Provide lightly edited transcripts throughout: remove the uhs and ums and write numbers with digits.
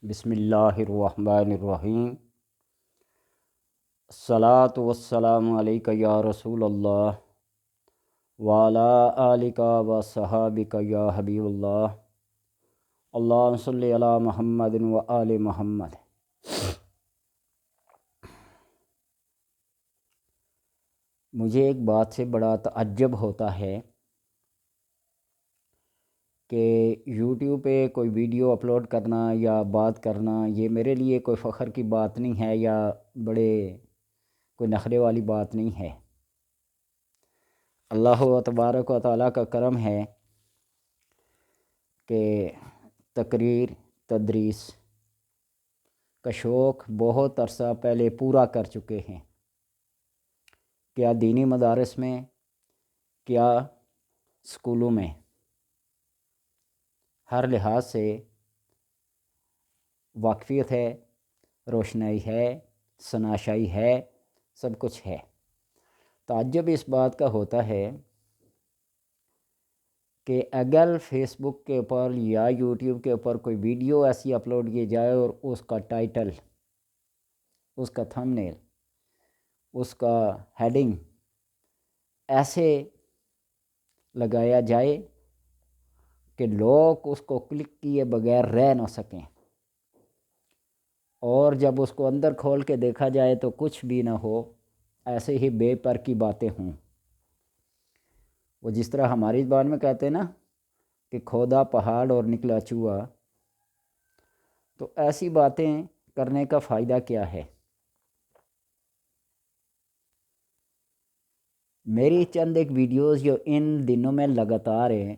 بسم اللہ الرحمن الرحیم۔ الصلاۃ والسلام علیک یا رسول اللہ وعلی آلک و صحابک یا حبیب اللہ۔ اللہم صلی علی محمد و آل محمد۔ مجھے ایک بات سے بڑا تعجب ہوتا ہے کہ یوٹیوب پہ کوئی ویڈیو اپلوڈ کرنا یا بات کرنا یہ میرے لیے کوئی فخر کی بات نہیں ہے یا بڑے کوئی نخرے والی بات نہیں ہے۔ اللہ تبارک و تعالیٰ کا کرم ہے کہ تقریر تدریس کا شوق بہت عرصہ پہلے پورا کر چکے ہیں، کیا دینی مدارس میں کیا اسکولوں میں، ہر لحاظ سے واقفیت ہے، روشنائی ہے، شناسائی ہے، سب کچھ ہے۔ تعجب اس بات کا ہوتا ہے کہ اگر فیس بک کے اوپر یا یوٹیوب کے اوپر کوئی ویڈیو ایسی اپلوڈ کی جائے اور اس کا ٹائٹل، اس کا تھمب نیل، اس کا ہیڈنگ ایسے لگایا جائے کہ لوگ اس کو کلک کیے بغیر رہ نہ سکیں، اور جب اس کو اندر کھول کے دیکھا جائے تو کچھ بھی نہ ہو، ایسے ہی بے پر کی باتیں ہوں، وہ جس طرح ہماری زبان میں کہتے ہیں نا کہ کھودا پہاڑ اور نکلا چوہا، تو ایسی باتیں کرنے کا فائدہ کیا ہے؟ میری چند ایک ویڈیوز جو ان دنوں میں لگاتار ہیں،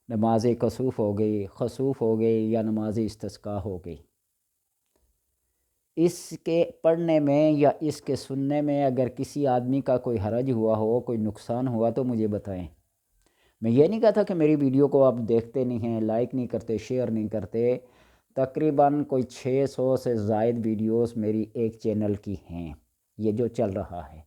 نماز کسوف ہو گئی، خسوف ہو گئی یا نماز استسقاء ہو گئی، اس کے پڑھنے میں یا اس کے سننے میں اگر کسی آدمی کا کوئی حرج ہوا ہو، کوئی نقصان ہوا تو مجھے بتائیں۔ میں یہ نہیں کہتا کہ میری ویڈیو کو آپ دیکھتے نہیں ہیں، لائک نہیں کرتے، شیئر نہیں کرتے۔ تقریباً کوئی 600 سے زائد ویڈیوز میری ایک چینل کی ہیں، یہ جو چل رہا ہے۔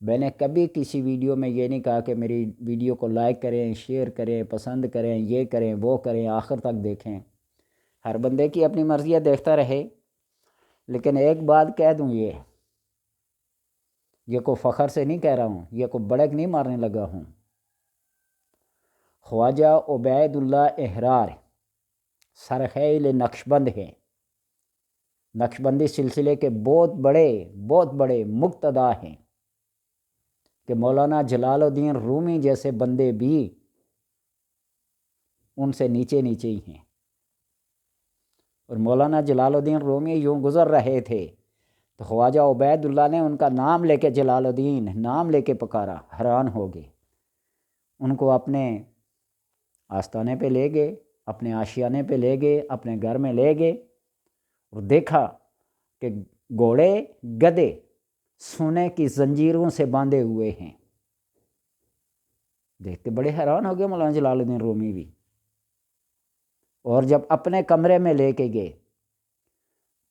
میں نے کبھی کسی ویڈیو میں یہ نہیں کہا کہ میری ویڈیو کو لائک کریں، شیئر کریں، پسند کریں، یہ کریں، وہ کریں، آخر تک دیکھیں۔ ہر بندے کی اپنی مرضی ہے، دیکھتا رہے۔ لیکن ایک بات کہہ دوں، یہ کوئی فخر سے نہیں کہہ رہا ہوں، یہ کوئی بڑک نہیں مارنے لگا ہوں۔ خواجہ عبید اللہ احرار سرخیل نقشبند ہیں، نقشبندی سلسلے کے بہت بڑے مقتدا ہیں کہ مولانا جلال الدین رومی جیسے بندے بھی ان سے نیچے ہی ہیں۔ اور مولانا جلال الدین رومی یوں گزر رہے تھے تو خواجہ عبید اللہ نے ان کا نام لے کے جلال الدین نام لے کے پکارا، حیران ہو گئے۔ ان کو اپنے آستانے پہ لے گئے، اپنے آشیانے پہ لے گئے، اپنے گھر میں لے گئے اور دیکھا کہ گھوڑے گدھے سونے کی زنجیروں سے باندھے ہوئے ہیں۔ دیکھ کے بڑے حیران ہو گئے مولانا جلال الدین رومی بھی، اور جب اپنے کمرے میں لے کے گئے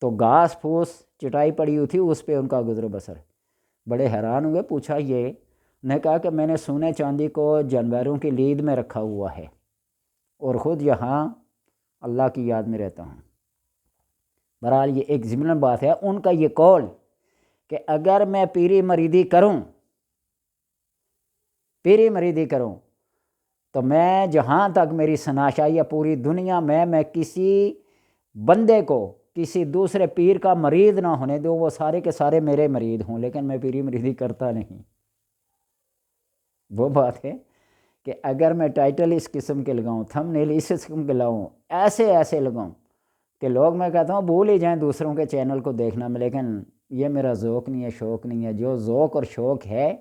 تو گھاس پھوس چٹائی پڑی ہوئی تھی، اس پہ ان کا گزر بسر۔ بڑے حیران ہوئے، پوچھا یہ؟ نے کہا کہ میں نے سونے چاندی کو جانوروں کی لید میں رکھا ہوا ہے اور خود یہاں اللہ کی یاد میں رہتا ہوں۔ بہرحال یہ ایک ضمن بات ہے ان کا یہ قول کہ اگر میں پیری مریدی کروں تو میں جہاں تک میری شناسائی ہے پوری دنیا میں کسی بندے کو کسی دوسرے پیر کا مرید نہ ہونے دوں، وہ سارے کے سارے میرے مرید ہوں، لیکن میں پیری مریدی کرتا نہیں۔ وہ بات ہے کہ اگر میں ٹائٹل اس قسم کے لگاؤں، تھم نیل اس قسم کے لاؤں، ایسے لگاؤں کہ لوگ، میں کہتا ہوں بھول ہی جائیں دوسروں کے چینل کو دیکھنا میں، لیکن یہ میرا ذوق نہیں ہے، شوق نہیں ہے۔ جو ذوق اور شوق ہے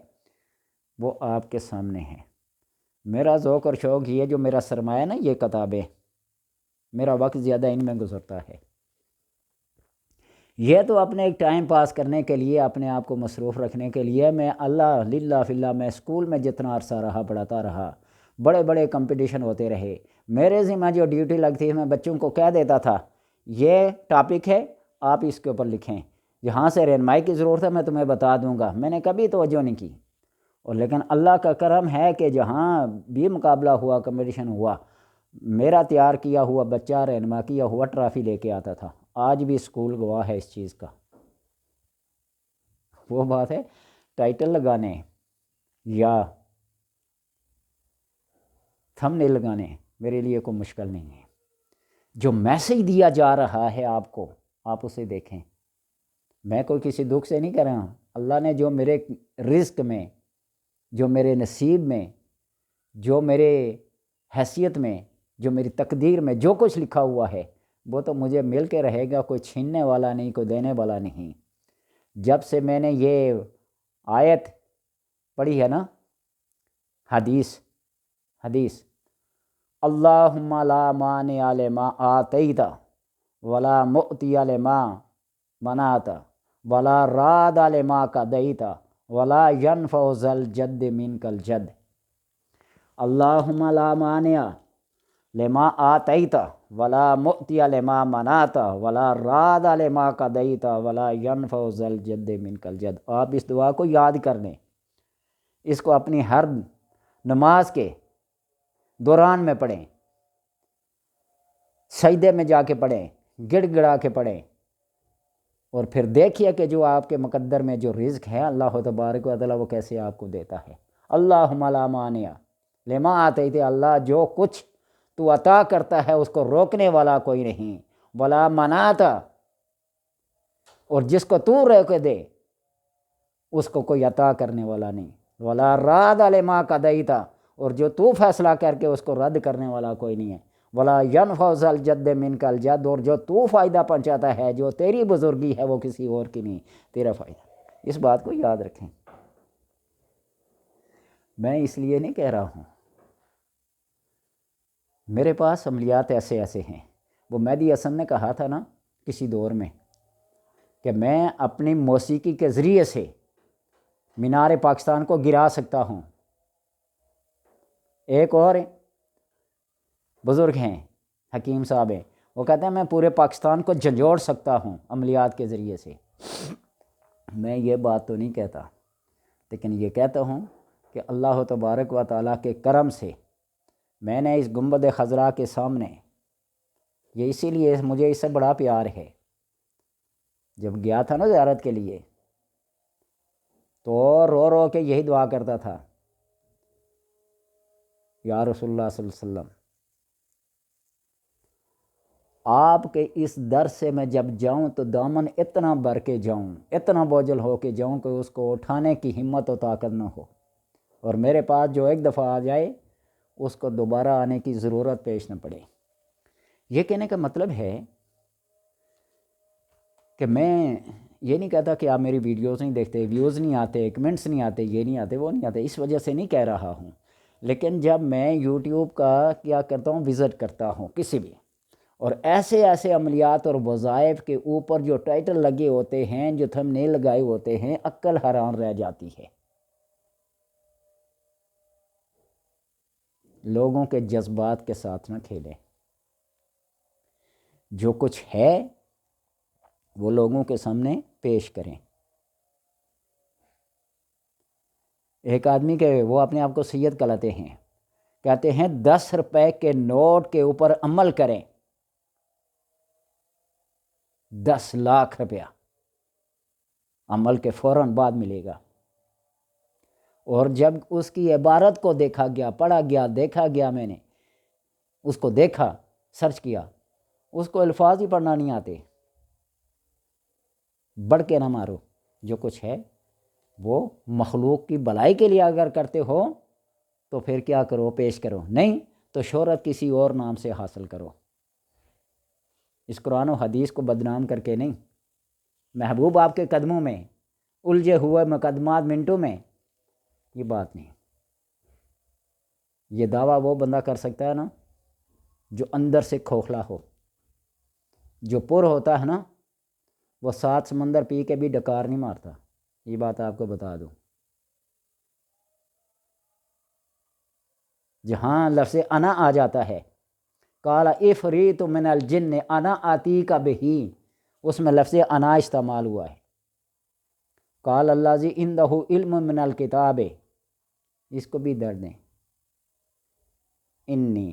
وہ آپ کے سامنے ہے۔ میرا ذوق اور شوق یہ جو میرا سرمایہ نا، یہ کتابیں، میرا وقت زیادہ ان میں گزرتا ہے۔ یہ تو اپنے ایک ٹائم پاس کرنے کے لیے، اپنے آپ کو مصروف رکھنے کے لیے میں اللہ للہ فی اللہ، میں اسکول میں جتنا عرصہ رہا پڑھاتا رہا، بڑے کمپٹیشن ہوتے رہے، میرے ذمہ جو ڈیوٹی لگتی ہے میں بچوں کو کہہ دیتا تھا یہ ٹاپک ہے، آپ اس کے اوپر لکھیں، جہاں سے رہنمائی کی ضرورت ہے میں تمہیں بتا دوں گا۔ میں نے کبھی توجہ نہیں کی، اور لیکن اللہ کا کرم ہے کہ جہاں بھی مقابلہ ہوا، کمپٹیشن ہوا، میرا تیار کیا ہوا بچہ رہنما کیا ہوا ٹرافی لے کے آتا تھا، آج بھی اسکول گواہ ہے اس چیز کا۔ وہ بات ہے ٹائٹل لگانے یا تھم نیل لگانے میرے لیے کوئی مشکل نہیں ہے۔ جو میسج دیا جا رہا ہے آپ کو، آپ اسے دیکھیں۔ میں کوئی کسی دکھ سے نہیں کہہ رہا ہوں، اللہ نے جو میرے رزق میں، جو میرے نصیب میں، جو میرے حیثیت میں، جو میری تقدیر میں جو کچھ لکھا ہوا ہے وہ تو مجھے مل کے رہے گا، کوئی چھیننے والا نہیں، کوئی دینے والا نہیں۔ جب سے میں نے یہ آیت پڑھی ہے نا، حدیث اللہم لا مانع لما آتیت ولا معطی لما منعت ولا راد لما قضیت ولا ینفع ذا الجد منک الجد۔ اللہم لا مانع لما آتیت ولا معطی لما منعت ولا راد لما قضیت ولا ینفع ذا الجد منک الجد۔ آپ اس دعا کو یاد کر لیں، اس کو اپنی ہر نماز کے دوران میں پڑھیں، سجدے میں جا کے پڑھیں، گڑ گڑا کے پڑھیں، اور پھر دیکھیے کہ جو آپ کے مقدر میں جو رزق ہے اللہ تبارک و تعالیٰ وہ کیسے آپ کو دیتا ہے۔ اللہم لا مانع لما آتیت، اللہ جو کچھ تو عطا کرتا ہے اس کو روکنے والا کوئی نہیں، ولا منعت، اور جس کو تو روک دے اس کو کوئی عطا کرنے والا نہیں، ولا راد لما قضیت، اور جو تو فیصلہ کر کے اس کو رد کرنے والا کوئی نہیں ہے، ولا ینفع ذا الجد منک الجد، اور جو تو فائدہ پہنچاتا ہے، جو تیری بزرگی ہے وہ کسی اور کی نہیں، تیرا فائدہ۔ اس بات کو یاد رکھیں۔ میں اس لیے نہیں کہہ رہا ہوں، میرے پاس عملیات ایسے ہیں۔ وہ مہدی حسن نے کہا تھا نا کسی دور میں کہ میں اپنی موسیقی کے ذریعے سے مینار پاکستان کو گرا سکتا ہوں۔ ایک اور بزرگ ہیں، حکیم صاحب ہیں، وہ کہتے ہیں میں پورے پاکستان کو جھنجھوڑ سکتا ہوں عملیات کے ذریعے سے۔ میں یہ بات تو نہیں کہتا، لیکن یہ کہتا ہوں کہ اللہ تبارک و تعالیٰ کے کرم سے میں نے اس گنبد خضرا کے سامنے، یہ اسی لیے مجھے اس سے بڑا پیار ہے، جب گیا تھا نا زیارت کے لیے تو رو رو کے یہی دعا کرتا تھا، یا رسول اللہ صلی اللہ علیہ وسلم، آپ کے اس در سے میں جب جاؤں تو دامن اتنا بھر کے جاؤں، اتنا بوجھل ہو کے جاؤں کہ اس کو اٹھانے کی ہمت و طاقت نہ ہو، اور میرے پاس جو ایک دفعہ آ جائے اس کو دوبارہ آنے کی ضرورت پیش نہ پڑے۔ یہ کہنے کا مطلب ہے کہ میں یہ نہیں کہتا کہ آپ میری ویڈیوز نہیں دیکھتے، ویوز نہیں آتے، کمنٹس نہیں آتے، یہ نہیں آتے، وہ نہیں آتے، اس وجہ سے نہیں کہہ رہا ہوں۔ لیکن جب میں یوٹیوب کا کیا کرتا ہوں، وزٹ کرتا ہوں کسی بھی، اور ایسے عملیات اور وظائف کے اوپر جو ٹائٹل لگے ہوتے ہیں، جو تھم نیل لگائے ہوتے ہیں، عقل حیران رہ جاتی ہے۔ لوگوں کے جذبات کے ساتھ نہ کھیلیں، جو کچھ ہے وہ لوگوں کے سامنے پیش کریں۔ ایک آدمی کے وہ اپنے آپ کو سید کہلاتے ہیں، کہتے ہیں 10 روپے کے نوٹ کے اوپر عمل کریں، 10 لاکھ روپیہ عمل کے فوراً بعد ملے گا۔ اور جب اس کی عبارت کو دیکھا گیا، پڑھا گیا، دیکھا گیا، میں نے اس کو دیکھا، سرچ کیا، اس کو الفاظ ہی پڑھنا نہیں آتے۔ بڑھ کے نہ مارو، جو کچھ ہے وہ مخلوق کی بھلائی کے لیے اگر کرتے ہو تو پھر کیا کرو، پیش کرو، نہیں تو شہرت کسی اور نام سے حاصل کرو۔ اس قرآن و حدیث کو بدنام کر کے نہیں، محبوب آپ کے قدموں میں الجھے ہوئے مقدمات منٹوں میں، یہ بات نہیں۔ یہ دعویٰ وہ بندہ کر سکتا ہے نا جو اندر سے کھوکھلا ہو، جو پر ہوتا ہے نا وہ 7 سمندر پی کے بھی ڈکار نہیں مارتا، یہ بات آپ کو بتا دوں۔ جہاں لفظ انا آ جاتا ہے، قال عفریت من الجن انا آتیک بہ، اس میں لفظ انا استعمال ہوا ہے۔ قال الذی عندہ علم من الکتاب، اس کو بھی درد دیں، انی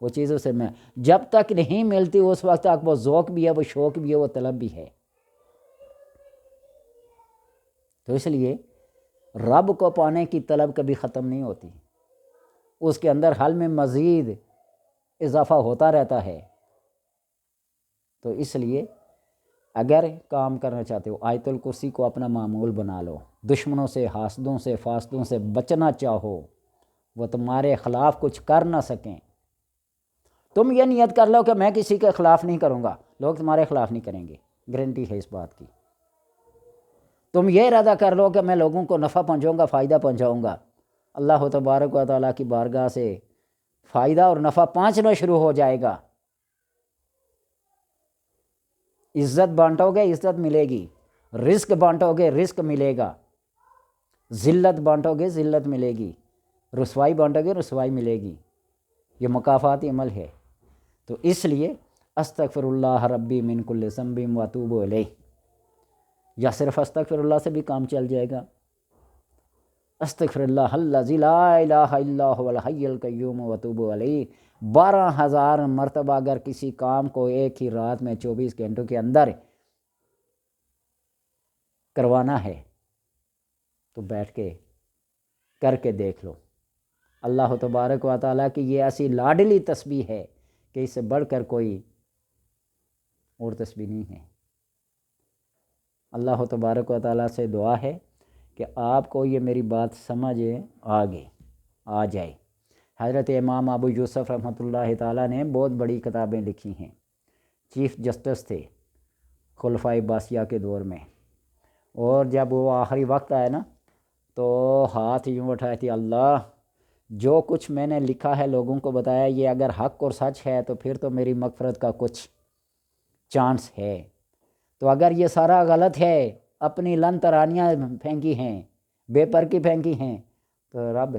وہ چیزوں سے میں جب تک نہیں ملتی اس وقت تک وہ ذوق بھی ہے، وہ شوق بھی ہے، وہ طلب بھی ہے۔ تو اس لیے رب کو پانے کی طلب کبھی ختم نہیں ہوتی، اس کے اندر حل میں مزید اضافہ ہوتا رہتا ہے۔ تو اس لیے اگر کام کرنا چاہتے ہو آیت الکرسی کو اپنا معمول بنا لو، دشمنوں سے، حاسدوں سے، فاسدوں سے بچنا چاہو، وہ تمہارے خلاف کچھ کر نہ سکیں۔ تم یہ نیت کر لو کہ میں کسی کے خلاف نہیں کروں گا، لوگ تمہارے خلاف نہیں کریں گے، گارنٹی ہے اس بات کی۔ تم یہ ارادہ کر لو کہ میں لوگوں کو نفع پہنچاؤں گا، فائدہ پہنچاؤں گا، اللہ تبارک و تعالیٰ کی بارگاہ سے فائدہ اور نفع پہنچنا شروع ہو جائے گا۔ عزت بانٹو گے عزت ملے گی، رزق بانٹو گے رزق ملے گا، ذلت بانٹو گے ذلت ملے گی، رسوائی بانٹو گے رسوائی ملے گی۔ یہ مکافاتی عمل ہے۔ تو اس لیے استغفر اللہ ربی من کل ذنب واتوب الیہ، یا صرف استغفر اللہ سے بھی کام چل جائے گا۔ استغفر اللہ الذی لا الہ الا هو الحی القیوم واتوب الیہ 12,000 مرتبہ اگر کسی کام کو ایک ہی رات میں 24 گھنٹوں کے اندر کروانا ہے تو بیٹھ کے کر کے دیکھ لو۔ اللہ تبارک و تعالیٰ کی یہ ایسی لاڈلی تسبیح ہے کہ اس سے بڑھ کر کوئی اور تسبیح نہیں ہے۔ اللہ تبارک و تعالیٰ سے دعا ہے کہ آپ کو یہ میری بات سمجھ آ جائے۔ حضرت امام ابو یوسف رحمۃ اللہ تعالیٰ نے بہت بڑی کتابیں لکھی ہیں، چیف جسٹس تھے خلفائے عباسیہ کے دور میں، اور جب وہ آخری وقت آیا نا تو ہاتھ یوں اٹھائے تھے، اللہ جو کچھ میں نے لکھا ہے لوگوں کو بتایا، یہ اگر حق اور سچ ہے تو پھر تو میری مغفرت کا کچھ چانس ہے، تو اگر یہ سارا غلط ہے، اپنی لن ترانیاں پھینکی ہیں، بے پرکی پھینکی ہیں، تو رب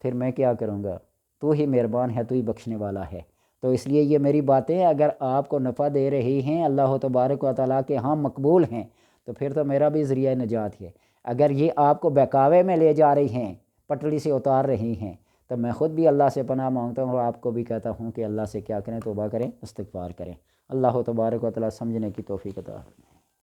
پھر میں کیا کروں گا، تو ہی مہربان ہے، تو ہی بخشنے والا ہے۔ تو اس لیے یہ میری باتیں اگر آپ کو نفع دے رہی ہیں، اللہ تبارک و تعالیٰ کے ہاں مقبول ہیں، تو پھر تو میرا بھی ذریعہ نجات ہے۔ اگر یہ آپ کو بہکاوے میں لے جا رہی ہیں، پٹڑی سے اتار رہی ہیں، تو میں خود بھی اللہ سے پناہ مانگتا ہوں اور آپ کو بھی کہتا ہوں کہ اللہ سے کیا کریں، توبہ کریں، استغفار کریں۔ اللہ تبارک و تعالیٰ سمجھنے کی توفیق عطا فرمائے۔